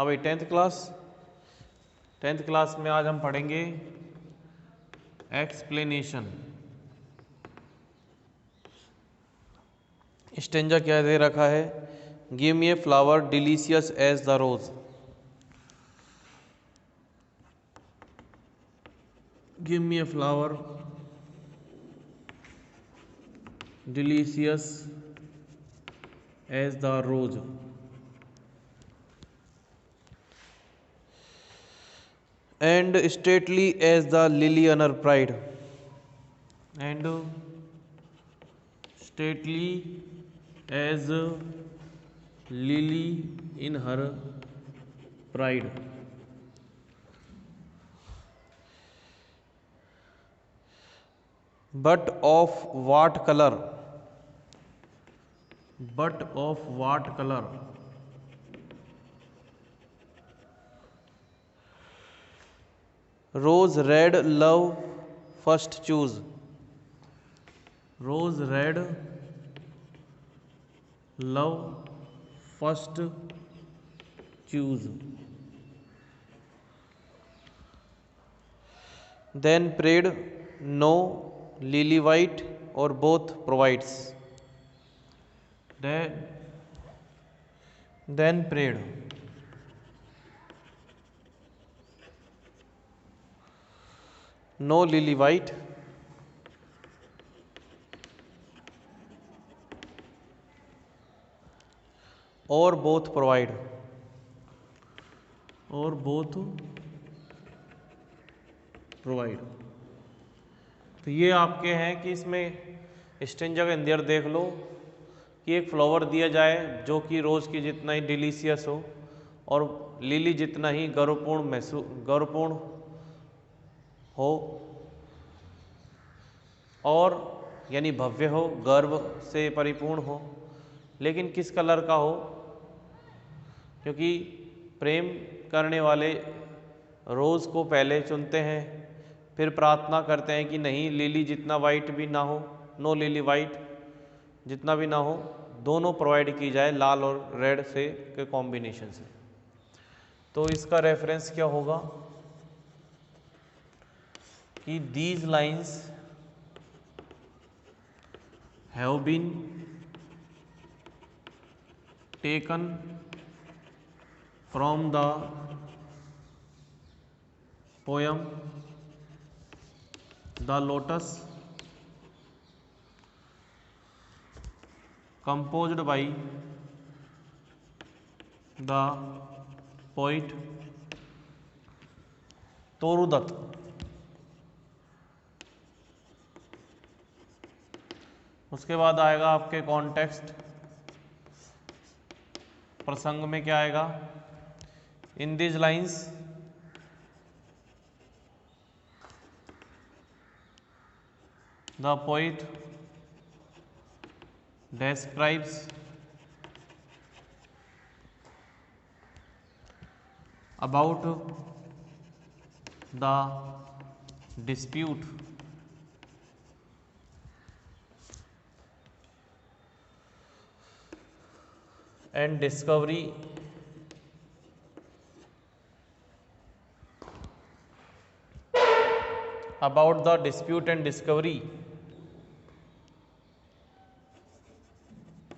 हाँ भाई, tenth class में आज हम पढ़ेंगे एक्सप्लेनेशन। स्टेंजा क्या दे रखा है? Give me a flower delicious as the rose. Give me a flower delicious as the rose. And stately as the lily in her pride. And stately as lily in her pride. But of what color? But of what color? Rose red, love first choose. Rose red, love first choose. Then prayed, no, lily white or both provides. Then prayed, no, lily white और both provide, और both provide. तो ये आपके हैं कि इसमें stanza का इंदियर देख लो कि एक फ्लावर दिया जाए जो कि रोज़ की जितना ही डिलीशियस हो और लिली जितना ही गौरवपूर्ण हो और यानी भव्य हो, गर्व से परिपूर्ण हो, लेकिन किस कलर का हो? क्योंकि प्रेम करने वाले रोज़ को पहले चुनते हैं, फिर प्रार्थना करते हैं कि नहीं, लिली जितना वाइट भी ना हो, नो लिली वाइट जितना भी ना हो, दोनों प्रोवाइड की जाए लाल और रेड से के कॉम्बिनेशन से। तो इसका रेफरेंस क्या होगा कि these lines have been taken from the poem The Lotus, composed by the poet Toru Dutt. उसके बाद आएगा आपके कॉन्टेक्स्ट, प्रसंग में क्या आएगा? In these lines the poet describes about the dispute and discovery about the dispute and discovery,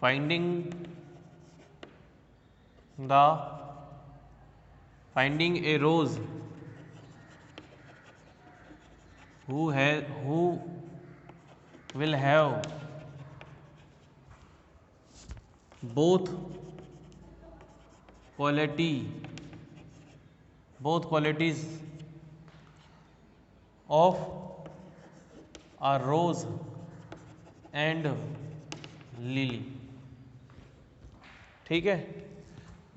finding a rose who will have both qualities of a rose and lily। ठीक है,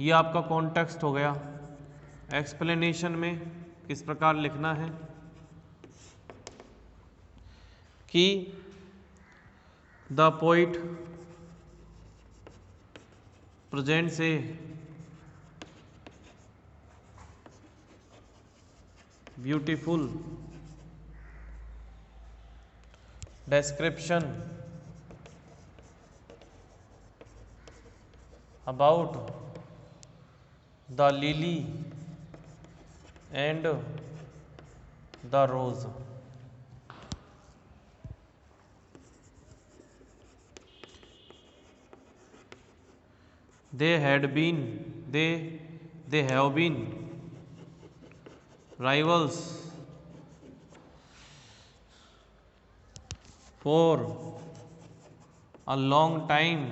ये आपका कॉन्टेक्स्ट हो गया। एक्सप्लेनेशन में किस प्रकार लिखना है कि the poet presents a beautiful description about the lily and the rose. they have been rivals for a long time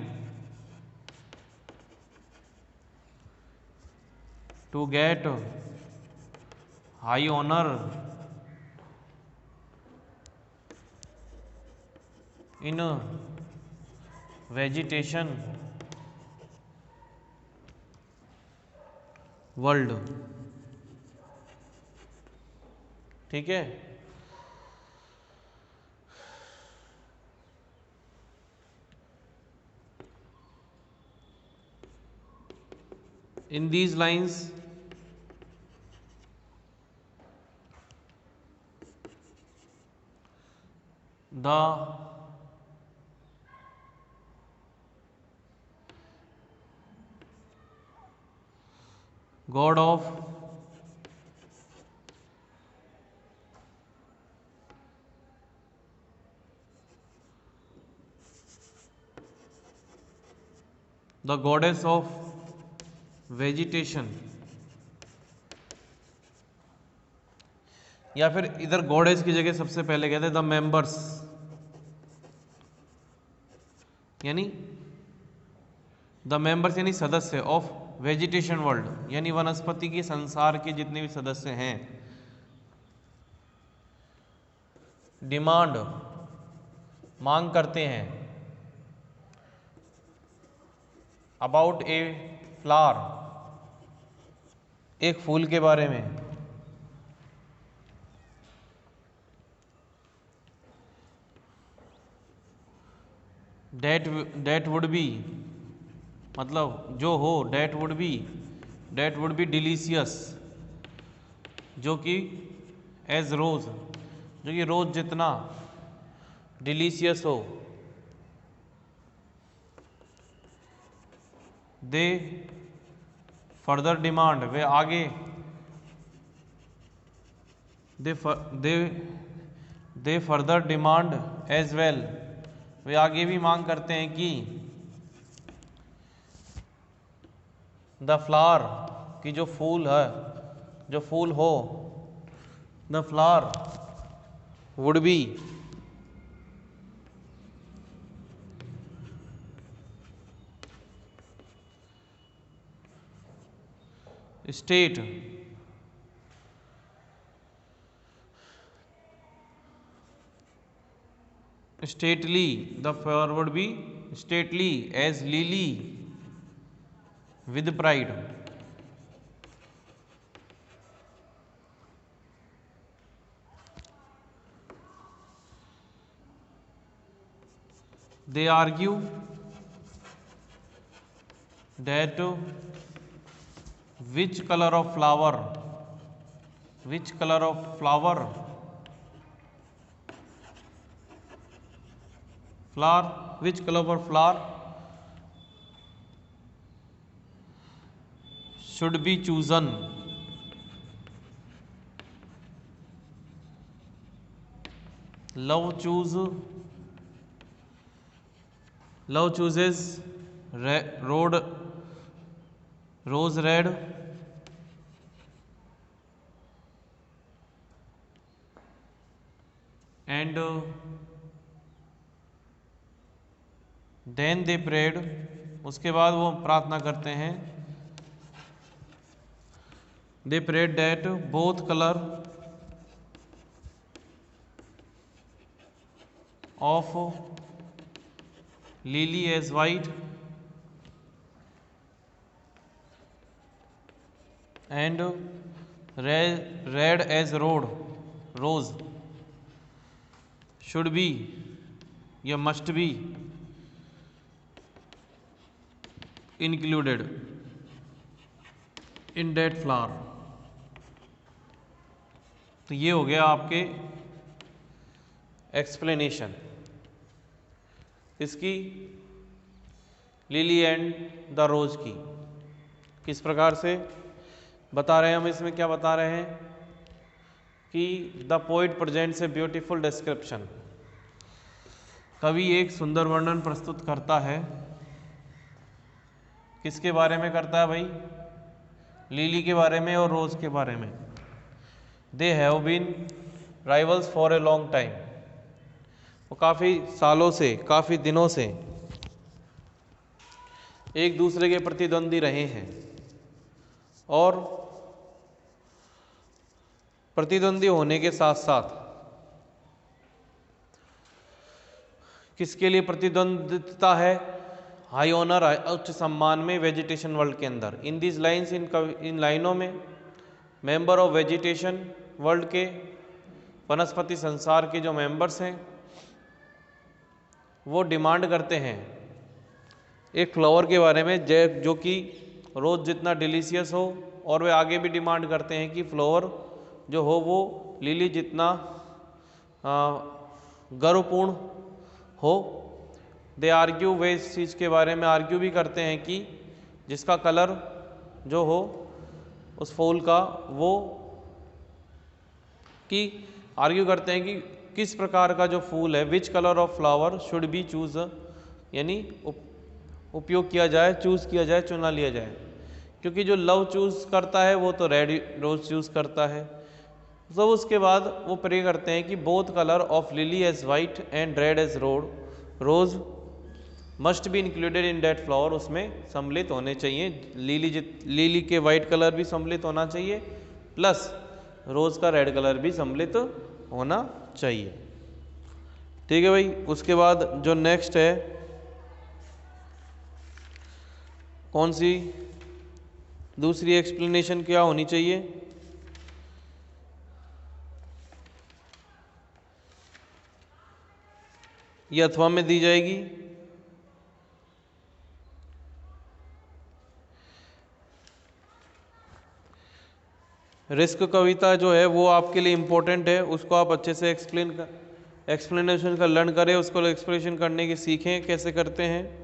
to get high honor in vegetation world. ठीक है, in these lines the God of the goddess of vegetation, या फिर इधर goddess की जगह सबसे पहले कहते हैं द मेंबर्स, यानी द मेंबर्स यानी सदस्य ऑफ वेजिटेशन वर्ल्ड, यानी वनस्पति के संसार के जितने भी सदस्य हैं। डिमांड मांग करते हैं, अबाउट ए फ्लावर एक फूल के बारे में, डेट वुड बी मतलब जो हो, डेट वुड बी डिलीशियस, जो कि एज रोज, जो कि रोज जितना डिलीशियस हो। दे फर्दर डिमांड वे आगे, they further demand as well वे आगे भी मांग करते हैं कि द फ्लावर की जो फूल है, जो फूल हो, the flower would be state stately, the flower would be stately as lily with pride. They argue that which color of flower should be chosen. Love chooses rose red, and then they prayed, उसके बाद वो प्रार्थना करते हैं, they prayed that both color of lily as white and red as rose should be या must be included in that flower। तो ये हो गया आपके एक्सप्लेनेशन इसकी, लिली एंड द रोज की, किस प्रकार से बता रहे हैं हम इसमें, क्या बता रहे हैं कि the poet presents a beautiful description, कवि एक सुंदर वर्णन प्रस्तुत करता है। किसके बारे में करता है भाई? लिली के बारे में और रोज के बारे में। They have been rivals for a long time, वो काफ़ी सालों से, काफ़ी दिनों से एक दूसरे के प्रतिद्वंदी रहे हैं, और प्रतिद्वंदी होने के साथ साथ किसके लिए प्रतिद्वंदिता है? हाई ऑनर, उच्च सम्मान में वेजिटेशन वर्ल्ड के अंदर। इन दिस लाइन्स, इन लाइनों में मेंबर ऑफ वेजिटेशन वर्ल्ड के, वनस्पति संसार के जो मेंबर्स हैं वो डिमांड करते हैं एक फ्लावर के बारे में जो कि रोज़ जितना डिलीशियस हो, और वे आगे भी डिमांड करते हैं कि फ्लावर जो हो वो लिली जितना गर्वपूर्ण हो। दे आर्ग्यू, वे इस चीज़ के बारे में आर्ग्यू भी करते हैं कि जिसका कलर जो हो उस फूल का, वो कि आर्ग्यू करते हैं कि किस प्रकार का जो फूल है, which colour of flower should be choose, यानी उपयोग किया जाए, चूज़ किया जाए, चुना लिया जाए। क्योंकि जो लव चूज़ करता है वो तो रेड रोज़ चूज़ करता है। तो उसके बाद वो प्रे करते हैं कि both colour of lily as white and red as rose must be included in that flower, उसमें सम्मिलित होने चाहिए। लिली के वाइट कलर भी सम्मिलित होना चाहिए, प्लस रोज़ का रेड कलर भी सम्मिलित होना चाहिए। ठीक है भाई। उसके बाद जो नेक्स्ट है, कौन सी दूसरी एक्सप्लेनेशन क्या होनी चाहिए? ये अथवा में दी जाएगी। रिस्क कविता जो है वो आपके लिए इम्पोर्टेंट है, उसको आप अच्छे से एक्सप्लेनेशन का लर्न करें, उसको एक्सप्लेनेशन करने की सीखें कैसे करते हैं।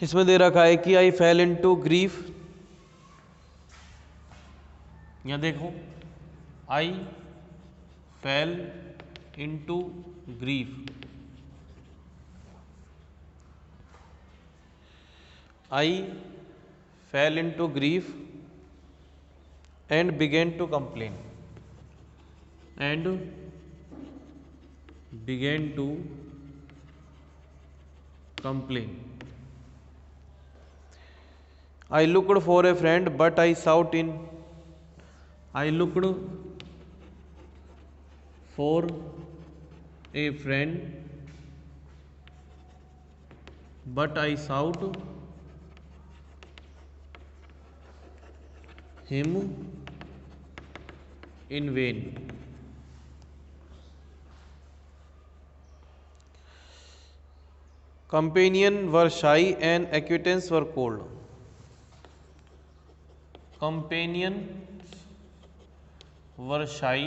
इसमें दे रखा है कि आई फेल इनटू ग्रीफ, या देखो, I fell into grief, I fell into grief and began to complain, and began to complain. I looked for a friend, but I sought in. I looked for a friend, but I sought him in vain. Companions were shy and acquaintances were cold. Companions were shy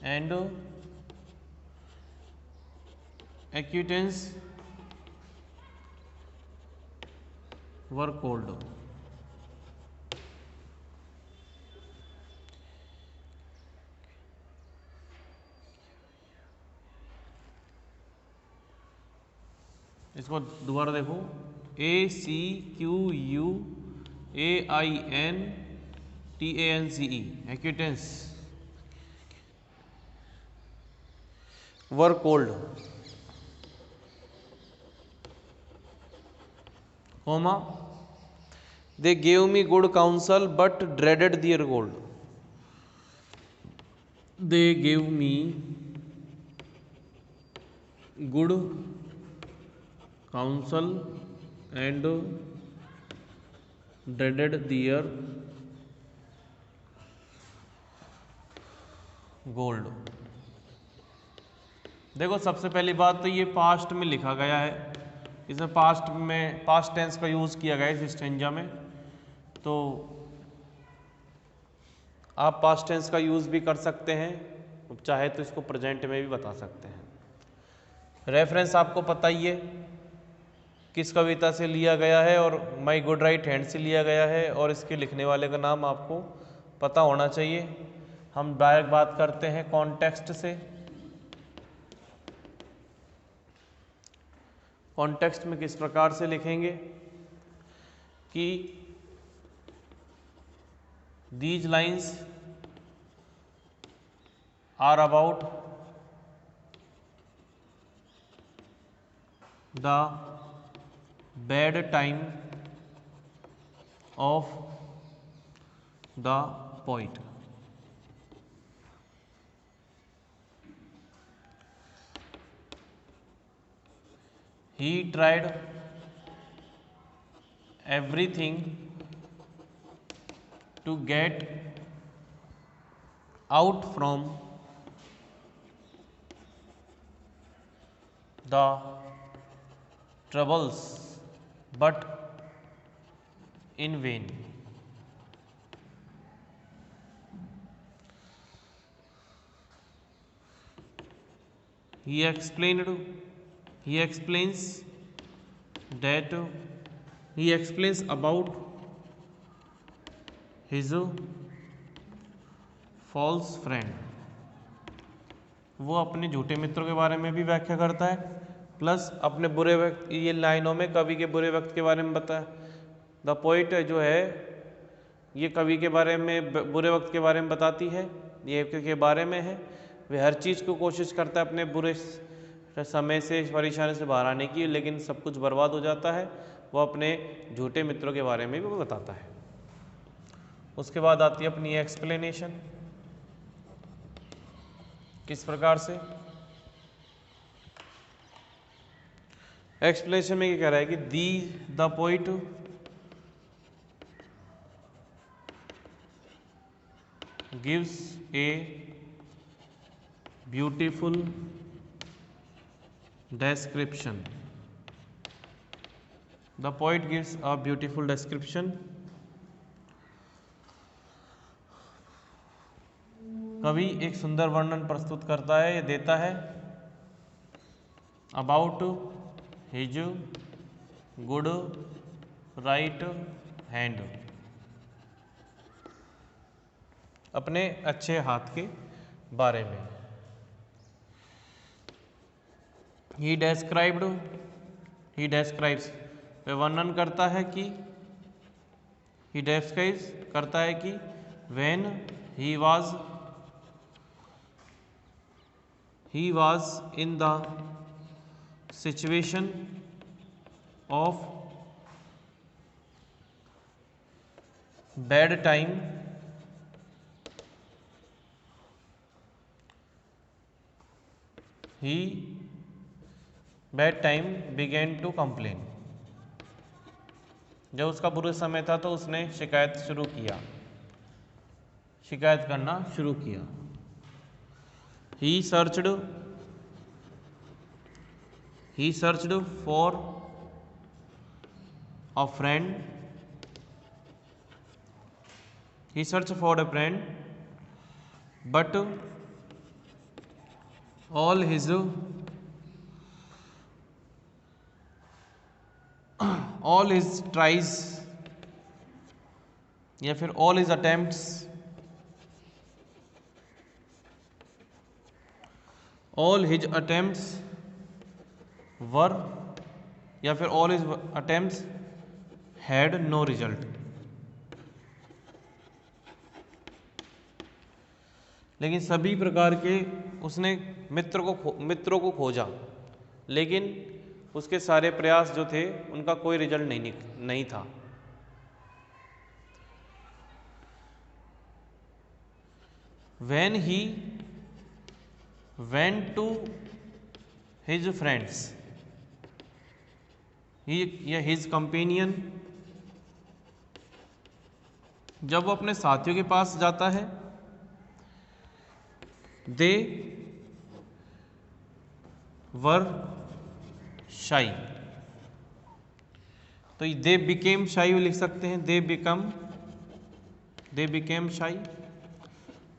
and acquaintances were cold. इसको दोबारा देखो, ACQUAINTANCE, acquaintance were cold, comma they gave me good counsel but dreaded their gold. They gave me good counsel and dreaded their gold. देखो सबसे पहली बात तो ये past में लिखा गया है, इसमें पास्ट टेंस का यूज़ किया गया है इस स्टेंजा में, तो आप पास्ट टेंस का यूज़ भी कर सकते हैं, चाहे तो इसको प्रेजेंट में भी बता सकते हैं। रेफरेंस आपको पता ही है किस कविता से लिया गया है और माई गुड राइट हैंड से लिया गया है, और इसके लिखने वाले का नाम आपको पता होना चाहिए। हम डायरेक्ट बात करते हैं कॉन्टेक्स्ट से। कॉन्टेक्स्ट में किस प्रकार से लिखेंगे कि these lines are about the bad time of the poet. He tried everything to get out from the troubles, but in vain. He explains that he explains about his false friend। वो अपने झूठे मित्रों के बारे में भी व्याख्या करता है, प्लस अपने बुरे वक्त, ये लाइनों में कवि के बुरे वक्त के बारे में बताया। द पोइट जो है ये कवि के बारे में, बुरे वक्त के बारे में बताती है, ये के बारे में है। वह हर चीज़ को कोशिश करता है अपने बुरे समय से, परेशानी से बाहर आने की, लेकिन सब कुछ बर्बाद हो जाता है। वो अपने झूठे मित्रों के बारे में भी वो बताता है। उसके बाद आती है अपनी एक्सप्लेनेशन। किस प्रकार से एक्सप्लेनेशन में क्या कह रहा है कि the poet gives A beautiful description। The poet gives a beautiful description। कवि एक सुंदर वर्णन प्रस्तुत करता है, ये देता है about his good right hand, अपने अच्छे हाथ के बारे में। He describes वह वर्णन करता है कि he describes करता है कि when he was in the situation of bad time, bad time began to complain. जब उसका बुरा समय था तो उसने शिकायत करना शुरू किया। He searched for a friend, but all his tries या फिर all his attempts were या फिर all his attempts had no result। लेकिन सभी प्रकार के उसने मित्रों को खोजा, लेकिन उसके सारे प्रयास जो थे उनका कोई रिजल्ट नहीं था। When he went to his friends, his companion, जब वो अपने साथियों के पास जाता है, they वर शाई। तो दे बिकेम शाई लिख सकते हैं, दे बिकेम शाई।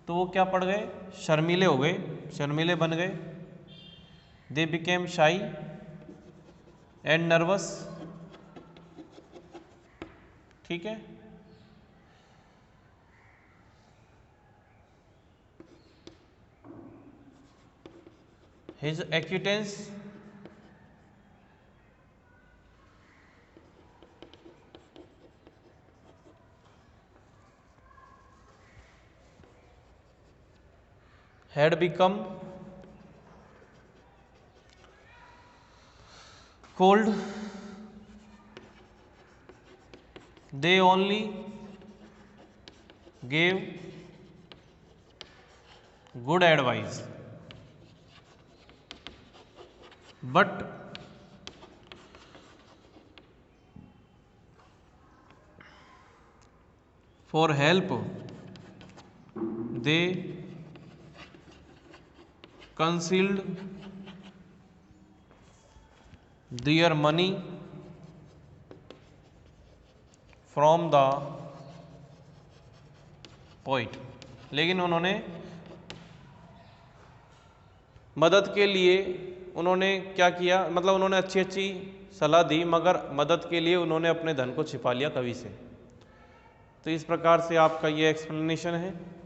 तो वो क्या पड़ गए, शर्मीले हो गए, शर्मीले बन गए। दे बिकेम शाई एंड नर्वस। ठीक है। His acquaintance had become cold. They only gave good advice, but for help they concealed their money from the poet। लेकिन उन्होंने मदद के लिए उन्होंने क्या किया, मतलब उन्होंने अच्छी अच्छी सलाह दी, मगर मदद के लिए उन्होंने अपने धन को छिपा लिया कवि से। तो इस प्रकार से आपका ये एक्सप्लेनेशन है।